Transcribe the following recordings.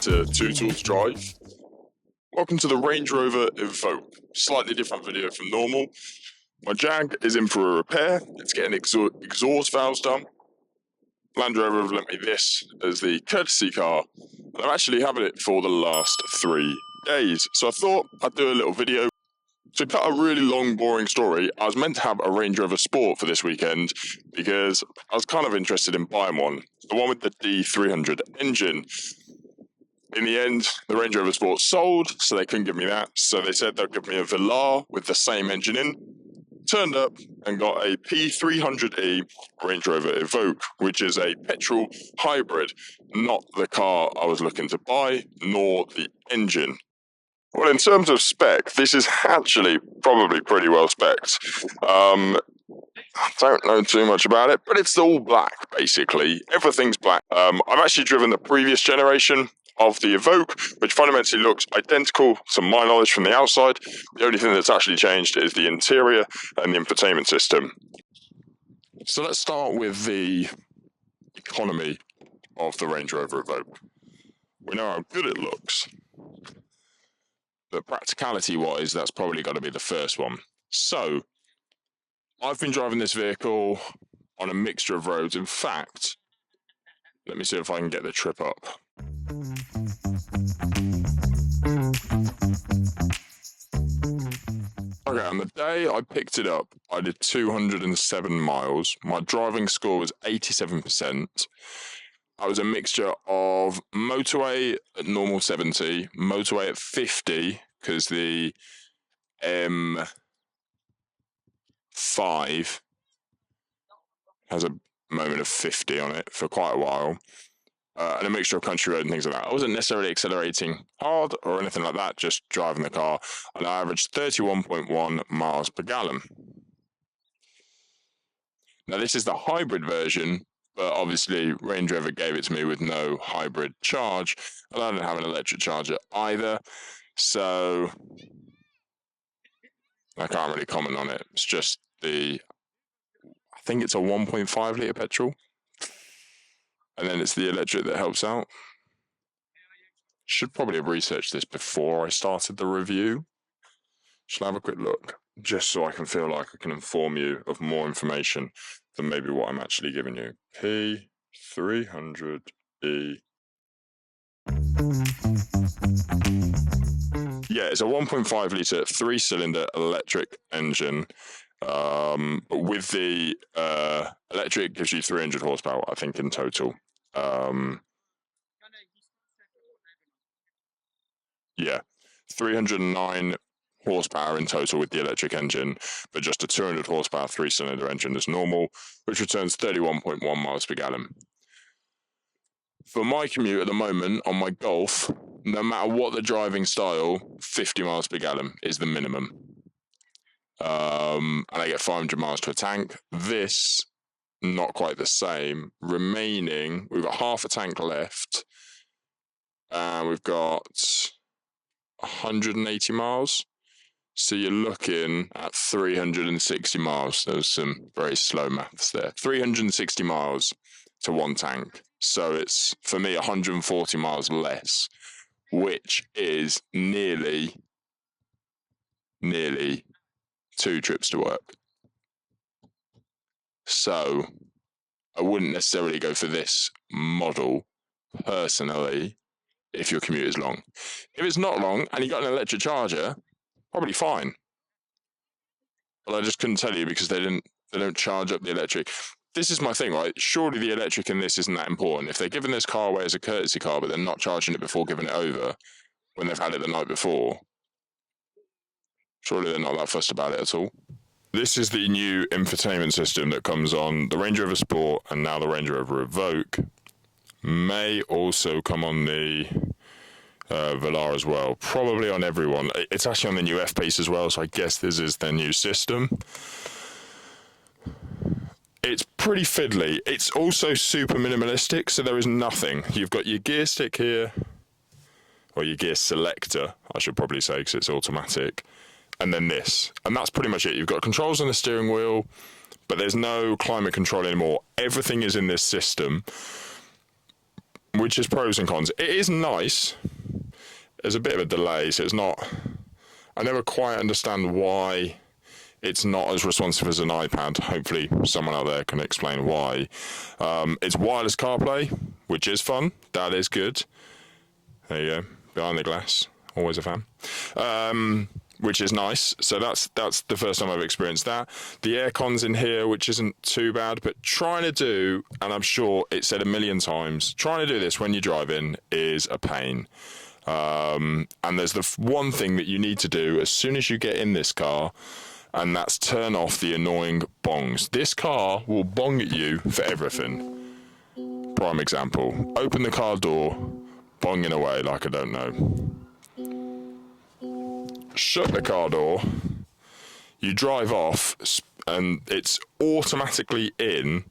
to Two Tools Drive. Welcome to the Range Rover Evoque. Slightly different video from normal. My Jag is in for a repair. It's getting exhaust valves done. Land Rover have lent me this as the courtesy car, and I'm actually having it for the last 3 days. So I thought I'd do a little video. To cut a really long, boring story, I was meant to have a Range Rover Sport for this weekend because I was kind of interested in buying one. The one with the D300 engine. In the end, the Range Rover Sport sold, so they couldn't give me that. So they said they'll give me a Velar with the same engine in. Turned up and got a P300E Range Rover Evoque, which is a petrol hybrid, not the car I was looking to buy, nor the engine. Well, in terms of spec, this is actually probably pretty well spec'd. I don't know too much about it, but it's all black, basically. Everything's black. I've actually driven the previous generation of the Evoque, which fundamentally looks identical to my knowledge from the outside. The only thing that's actually changed is the interior and the infotainment system. So let's start with the economy of the Range Rover Evoque. We know how good it looks, but practicality-wise, that's probably got to be the first one. So, I've been driving this vehicle on a mixture of roads. In fact, let me see if I can get the trip up. Okay, on the day I picked it up, I did 207 miles. My driving score was 87%. I was a mixture of motorway at normal 70, motorway at 50, because the M5 has a moment of 50 on it for quite a while, and a mixture of country road and things like that. I wasn't necessarily accelerating hard or anything like that, just driving the car, and I averaged 31.1 miles per gallon. Now, this is the hybrid version, but obviously Range Rover gave it to me with no hybrid charge, and I don't have an electric charger either, so I can't really comment on it. It's just I think it's a 1.5 litre petrol, and then it's the electric that helps out. Should probably have researched this before I started the review. Shall I have a quick look? Just so I can feel like I can inform you of more information than maybe what I'm actually giving you. P300E. Yeah, it's a 1.5 litre 3-cylinder electric engine. With the electric, gives you 300 horsepower, I think, in total. Yeah, 309 horsepower in total with the electric engine, but just a 200 horsepower 3-cylinder engine as normal, which returns 31.1 miles per gallon. For my commute at the moment on my Golf, no matter what the driving style, 50 miles per gallon is the minimum. And I get 500 miles to a tank. This, not quite the same. Remaining, we've got half a tank left, and we've got 180 miles. So you're looking at 360 miles. There's some very slow maths there. 360 miles to one tank. So it's, for me, 140 miles less, which is nearly 2 trips to work. So I wouldn't necessarily go for this model personally if your commute is long. If it's not long and you got an electric charger, probably fine. But I just couldn't tell you because they don't charge up the electric. This is my thing, right? Surely the electric in this isn't that important. If they're giving this car away as a courtesy car, but they're not charging it before giving it over when they've had it the night before, surely they're not that fussed about it at all. This is the new infotainment system that comes on the Range Rover Sport and now the Range Rover Evoque. May also come on the Velar as well. Probably on everyone. It's actually on the new F-Pace as well, so I guess this is their new system. It's pretty fiddly. It's also super minimalistic, so there is nothing. You've got your gear stick here, or your gear selector, I should probably say, because it's automatic, and then this. And that's pretty much it. You've got controls on the steering wheel, but there's no climate control anymore. Everything is in this system. which is pros and cons. It is nice. There's a bit of a delay, so it's not... I never quite understand why it's not as responsive as an iPad. Hopefully someone out there can explain why. It's wireless CarPlay, which is fun. That is good. There you go, behind the glass. Always a fan. Which is nice. So that's the first time I've experienced that. The aircon's in here, which isn't too bad, but trying to do, and I'm sure it's said a million times, trying to do this when you're driving is a pain. And there's the one thing that you need to do as soon as you get in this car, and that's turn off the annoying bongs. This car will bong at you for everything. Prime example, open the car door, bonging away like I don't know. Shut the car door, you drive off, and it's automatically in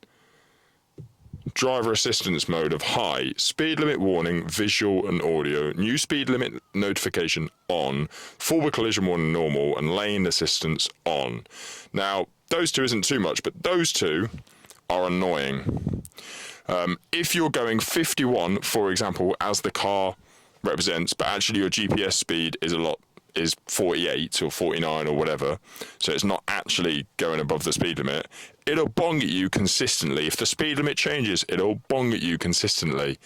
driver assistance mode of high, speed limit warning, visual and audio, new speed limit notification on, forward collision warning normal, and lane assistance on. Now, those two isn't too much, but those two are annoying. If you're going 51, for example, as the car represents, but actually your GPS speed is 48 or 49 or whatever, so it's not actually going above the speed limit, it'll bong at you consistently. If the speed limit changes, it'll bong at you consistently.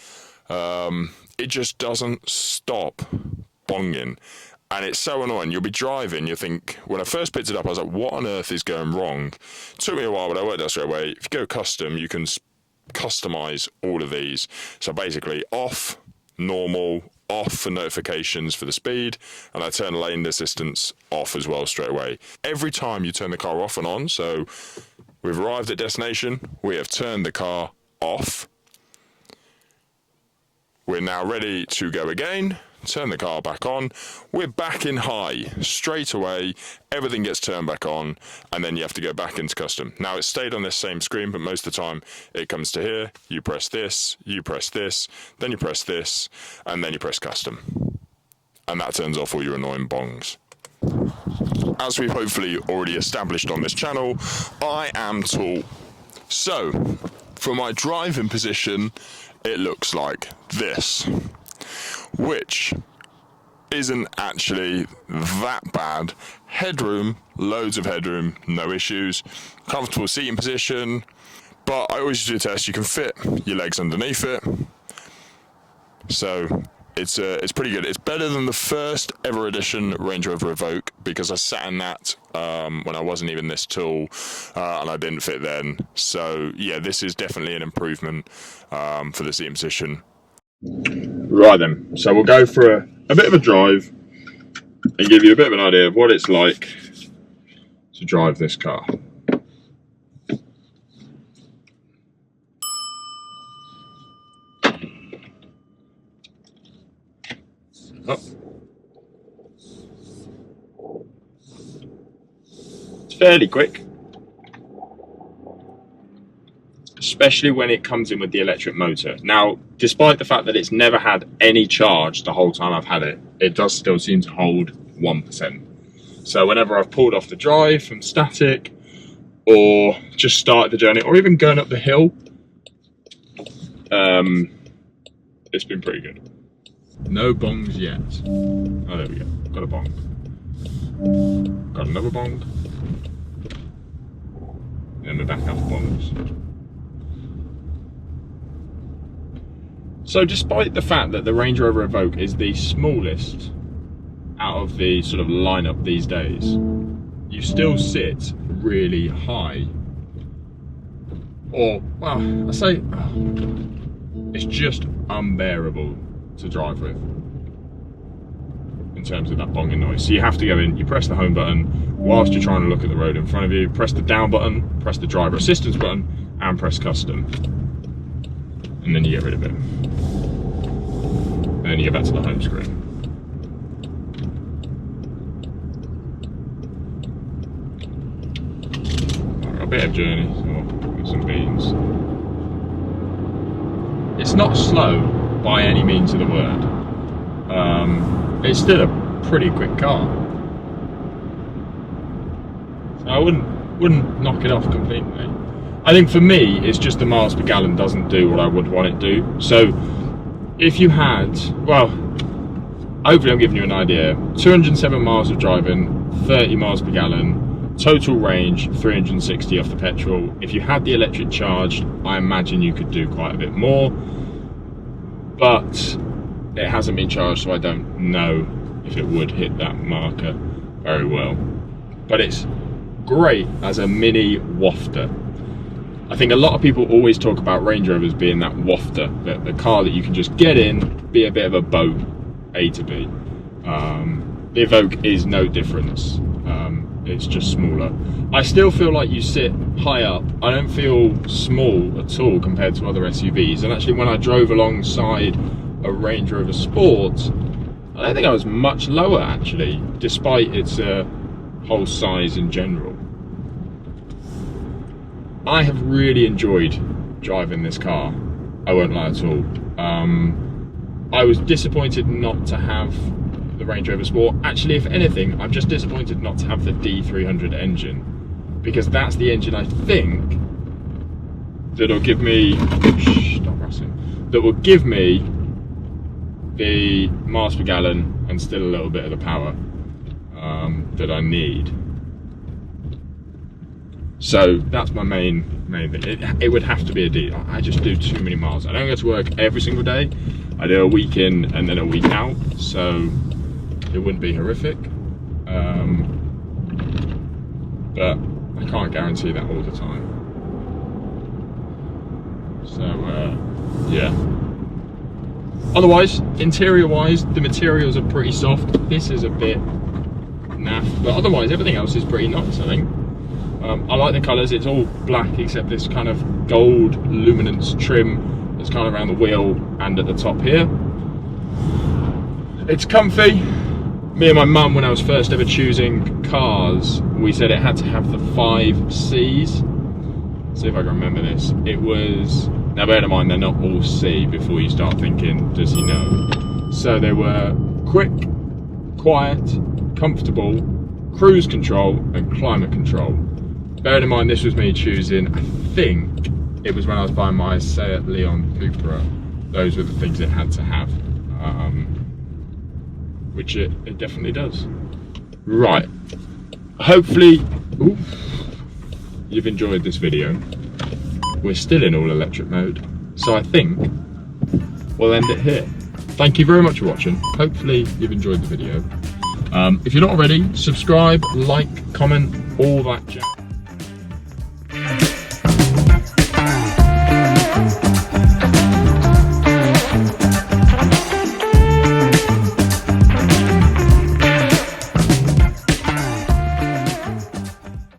It just doesn't stop bonging. And it's so annoying. You'll be driving, you think, when I first picked it up, I was like, what on earth is going wrong? It took me a while, but I worked out straight away. If you go custom, you can customize all of these. So basically, off, normal, off for notifications for the speed, and I turn lane assistance off as well straight away. Every time you turn the car off and on, so we've arrived at destination, we have turned the car off. We're now ready to go again, turn the car back on, we're back in high, straight away, everything gets turned back on, and then you have to go back into custom. Now it stayed on this same screen, but most of the time it comes to here, you press this, then you press this, and then you press custom. And that turns off all your annoying bongs. As we've hopefully already established on this channel, I am tall. So, for my driving position, it looks like this, which isn't actually that bad. Headroom, loads of headroom, no issues. Comfortable seating position, but I always do a test, you can fit your legs underneath it. So it's pretty good. It's better than the first ever edition Range Rover Evoque, because I sat in that when I wasn't even this tall, and I didn't fit then. So yeah, this is definitely an improvement for the seating position. Right then, so we'll go for a bit of a drive and give you a bit of an idea of what it's like to drive this car. Oh. It's fairly quick, especially when it comes in with the electric motor. Now, despite the fact that it's never had any charge the whole time I've had it, it does still seem to hold 1%. So whenever I've pulled off the drive from static, or just started the journey, or even going up the hill, it's been pretty good. No bongs yet. Oh, there we go. Got a bong. Got another bong. And we're back up to bongs. So despite the fact that the Range Rover Evoque is the smallest out of the sort of lineup these days, you still sit really high. Or, well, I say, it's just unbearable to drive with in terms of that bonging noise. So you have to go in, you press the home button whilst you're trying to look at the road in front of you, press the down button, press the driver assistance button, and press custom. And then you get rid of it. And then you get back to the home screen. Got a bit of journey, so get some beans. It's not slow by any means of the word. It's still a pretty quick car. So I wouldn't knock it off completely. I think for me, it's just the miles per gallon doesn't do what I would want it to do. So if you had, well, hopefully I'm giving you an idea, 207 miles of driving, 30 miles per gallon, total range 360 off the petrol. If you had the electric charged, I imagine you could do quite a bit more, but it hasn't been charged, so I don't know if it would hit that marker very well. But it's great as a mini wafter. I think a lot of people always talk about Range Rovers being that wafter, the car that you can just get in, be a bit of a boat, A to B. The Evoque is no difference. It's just smaller. I still feel like you sit high up. I don't feel small at all compared to other SUVs. And actually, when I drove alongside a Range Rover Sport, I don't think I was much lower actually, despite its whole size in general. I have really enjoyed driving this car, I won't lie at all. I was disappointed not to have the Range Rover Sport. Actually, if anything, I'm just disappointed not to have the D300 engine, because that's the engine I think that'll give me, stop rustling, that will give me the miles per gallon and still a little bit of the power that I need. So that's my main thing. It would have to be a D. I just do too many miles. I don't go to work every single day. I do a week in and then a week out, so it wouldn't be horrific. But I can't guarantee that all the time. So yeah. Otherwise, interior-wise, the materials are pretty soft. This is a bit naff, but otherwise everything else is pretty nice, I think. I like the colours. It's all black except this kind of gold luminance trim that's kind of around the wheel and at the top here. It's comfy. Me and my mum, when I was first ever choosing cars, we said it had to have the 5 C's. Let's see if I can remember this. It was, now bear in mind they're not all C before you start thinking, does he know? So they were quick, quiet, comfortable, cruise control and climate control. Bearing in mind this was me choosing, I think it was when I was buying my Seat Leon Cupra, those were the things it had to have, which it definitely does. Right, hopefully you've enjoyed this video. We're still in all electric mode, so I think we'll end it here. Thank you very much for watching. Hopefully you've enjoyed the video. If you're not already, subscribe, like, comment, all that jazz.